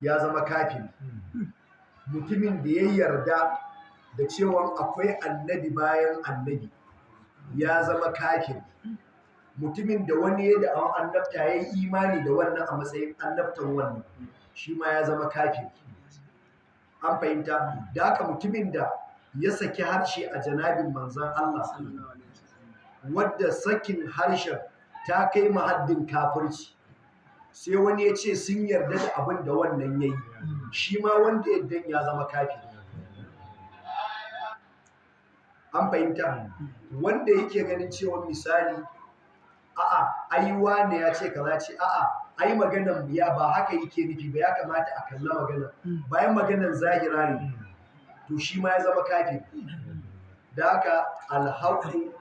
ya zama kafiri. Mutumin da ya yarda da cewa akwai annabi bayan annabi ya zama kafiri. Mutumin da wani ya da'awan annabta ya yi imani da wannan a matsayin annabtan wannan shi ma ya zama kafiri. An fahimta? Da haka mutumin da ya saki harshe a janabin manzan Allah wadda sakin harshen ta kai mahaddin kafirci, sai wani ya ce sun yarda da abin da wannan ya yi, shi ma wanda yadda ya zama kafiri. An fahimta? Wanda yake ganin cewa misali a'a ai wane ya ce kaza ce a'a ai maganan ya ba haka yake nufi ba, ya kamata a kalla maganan bayan maganan zahira ne, to shi ma ya zama kafiri. Da haka alhaqqu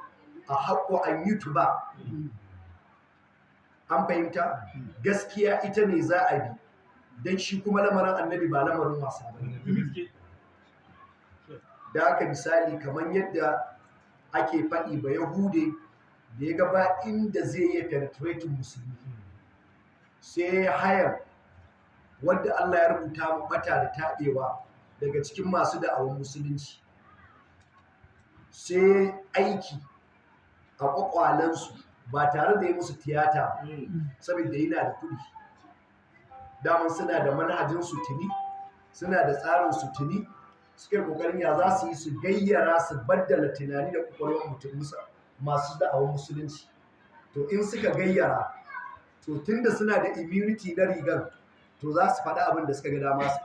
ahaqqu an yutuba. An fahimta? Gaskiya ita ne za a bi, don shi kuma lamarin annabi ba lamarin wasa ba ne. Da haka misali kamar yadda ake faɗi ba Yahude da ya gaba inda zai yi penetrating musulmi sai ya hayar wadda Allah ya rubuta mata da taɓewa daga cikin masu da'awar musulunci, sai aiki a ƙwaƙwalensu ba tare da yi musu tiyata saboda yana da kuɗi. Daman suna da manhajin sutuni, suna da tsarin sutuni, suke ƙoƙarin ya za su yi su gayyara su baddala tunani da ƙwaƙwalwar mutum masu da'awar musulunci. To in suka gayyara, to tunda suna da immunity na rigar, to za su faɗi abin da suka ga dama su